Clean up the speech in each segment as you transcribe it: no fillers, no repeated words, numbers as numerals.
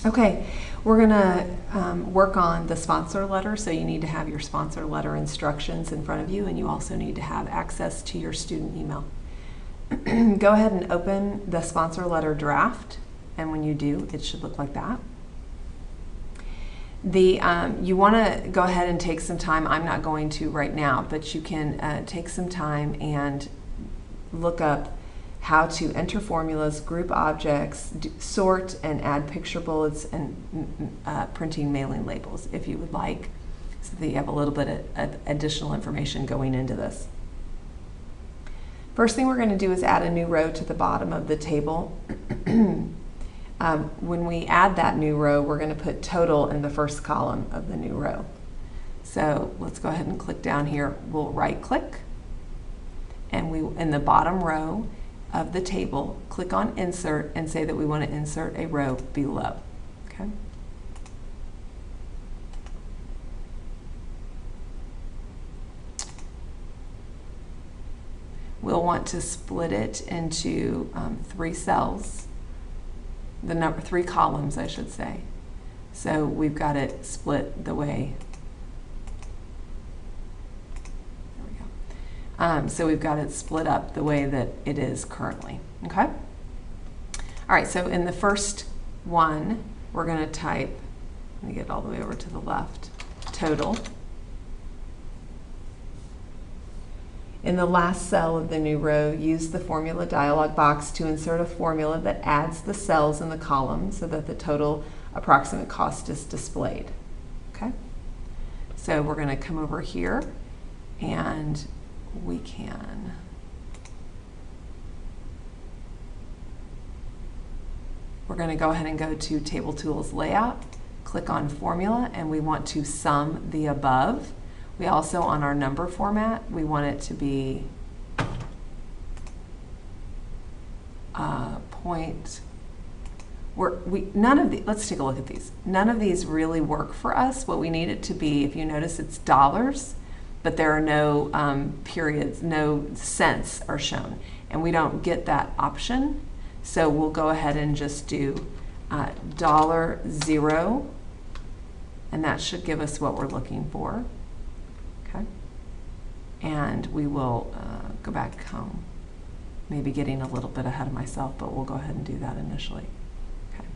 Okay, we're gonna work on the sponsor letter, so you need to have your sponsor letter instructions in front of you, and you also need to have access to your student email. Go ahead and open the sponsor letter draft, and when you do, it should look like that. You want to go ahead and take some time. I'm not going to right now, but you can take some time and look up how to enter formulas, group objects, sort and add picture bullets, and printing mailing labels if you would like, so that you have a little bit of additional information going into this. First thing we're going to do is add a new row to the bottom of the table. When we add that new row, we're going to put total in the first column of the new row. So let's go ahead and click down here. We'll right click, and in the bottom row of the table, click on insert and say that we want to insert a row below. Okay. We'll want to split it into 3 cells. Three columns, I should say. So we've got it split the way, there we go. So we've got it split up the way that it is currently, okay? All right, so in the first one, we're gonna type, let me get all the way over to the left, total. In the last cell of the new row, use the formula dialog box to insert a formula that adds the cells in the column so that the total approximate cost is displayed. Okay? So we're going to come over here, and we're going to go ahead and go to Table Tools Layout, click on Formula, and we want to sum the above. We also, on our number format, we want it to be let's take a look at these. None of these really work for us. What we need it to be, if you notice, it's dollars, but there are no periods, no cents are shown. And we don't get that option. So we'll go ahead and just do $0, and that should give us what we're looking for. Okay. And we will go back home. Maybe getting a little bit ahead of myself, but we'll go ahead and do that initially. Okay.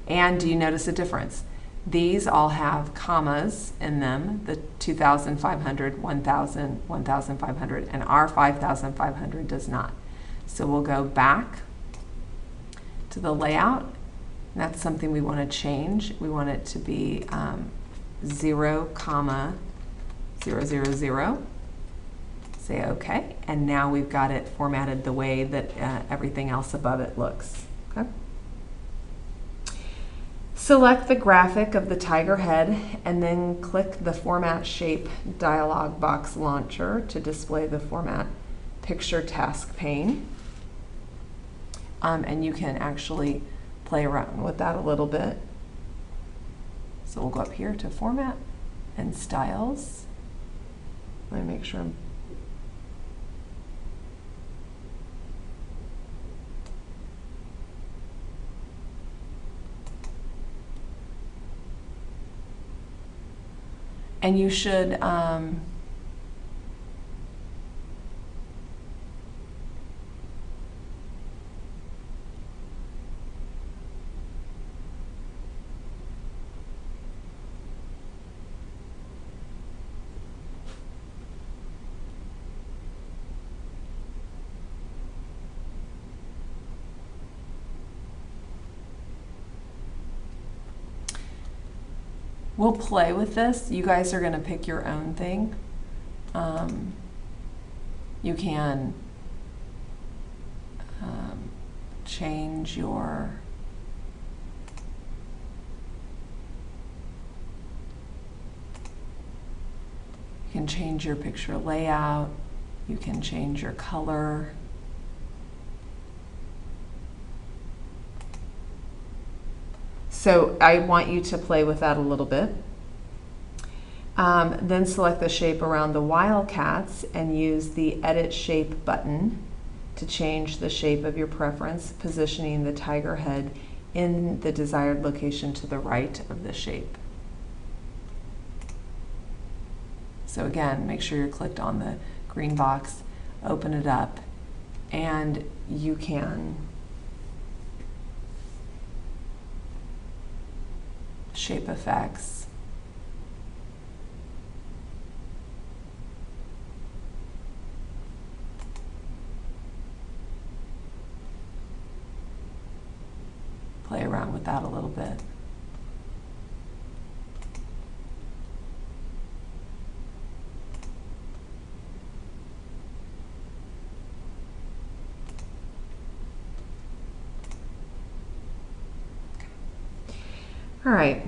And do you notice a difference? These all have commas in them, the 2,500, 1,000, 1,500, and our 5,500 does not. So we'll go back to the layout. That's something we want to change. We want it to be 0, 000. Say OK, and now we've got it formatted the way that everything else above it looks. Okay. Select the graphic of the tiger head and then click the Format Shape dialog box launcher to display the Format Picture task pane. And you can actually play around with that a little bit. So we'll go up here to Format and Styles. Let me make sure I'm and you should we'll play with this. You guys are going to pick your own thing. You can change your picture layout. You can change your color. So I want you to play with that a little bit. Then select the shape around the wildcats and use the Edit Shape button to change the shape of your preference, positioning the tiger head in the desired location to the right of the shape. So again, make sure you're clicked on the green box, open it up, and you can shape effects. Play around with that a little bit. All right.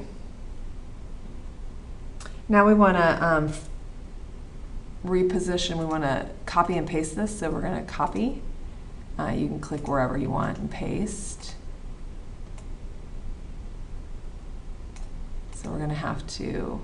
Now we want to reposition. We want to copy and paste this. So we're going to copy. You can click wherever you want and paste. So we're going to have to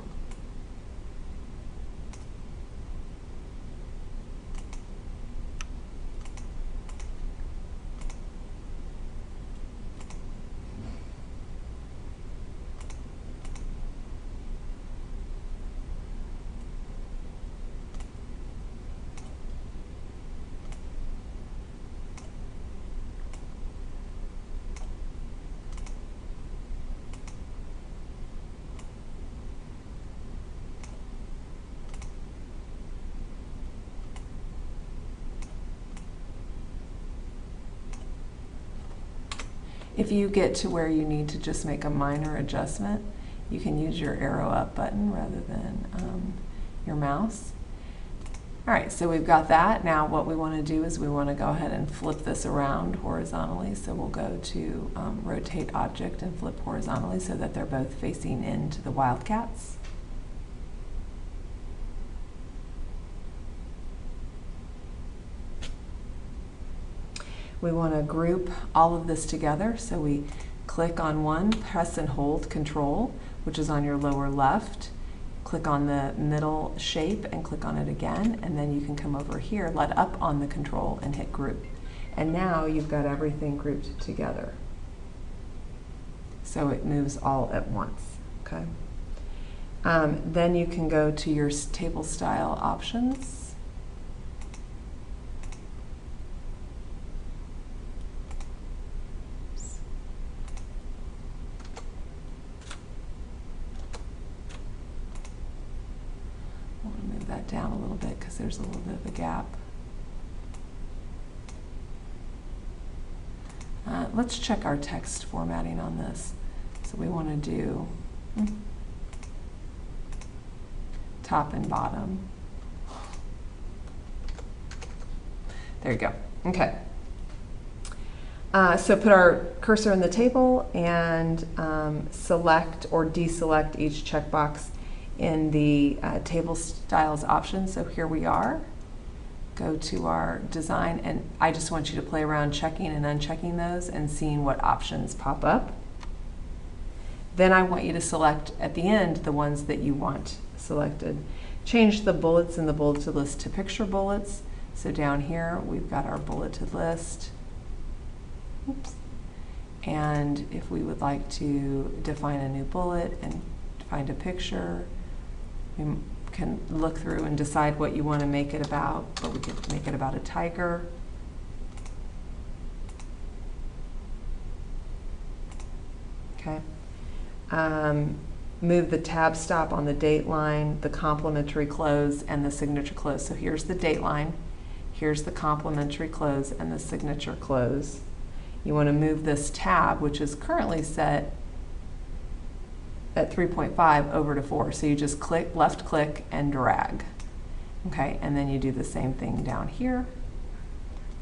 if you get to where you need to just make a minor adjustment, you can use your arrow up button rather than your mouse. All right, so we've got that. Now what we want to do is we want to go ahead and flip this around horizontally. So we'll go to rotate object and flip horizontally so that they're both facing into the wildcats. We want to group all of this together, so we click on one, press and hold Control, which is on your lower left, click on the middle shape and click on it again, and then you can come over here, let up on the Control and hit Group. And now you've got everything grouped together. So it moves all at once, okay? Then you can go to your table style options. That down a little bit because there's a little bit of a gap. Let's check our text formatting on this. So we want to do top and bottom. There you go. Okay. So put our cursor in the table and select or deselect each checkbox in the table styles option. So here we are. Go to our design, and I just want you to play around checking and unchecking those and seeing what options pop up. Then I want you to select at the end the ones that you want selected. Change the bullets in the bulleted list to picture bullets. So down here we've got our bulleted list. Oops. And if we would like to define a new bullet and find a picture, we can look through and decide what you want to make it about, but we could make it about a tiger. Okay. Move the tab stop on the date line, the complementary close, and the signature close. So here's the date line, here's the complementary close, and the signature close. You want to move this tab, which is currently set at 3.5 over to 4. So you just click, left click and drag. Okay, and then you do the same thing down here.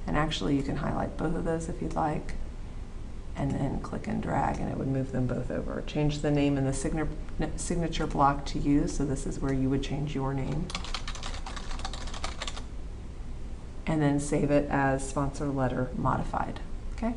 And actually you can highlight both of those if you'd like, and then click and drag and it would move them both over. Change the name in the signature block to use, so this is where you would change your name. And then save it as sponsor letter modified, okay?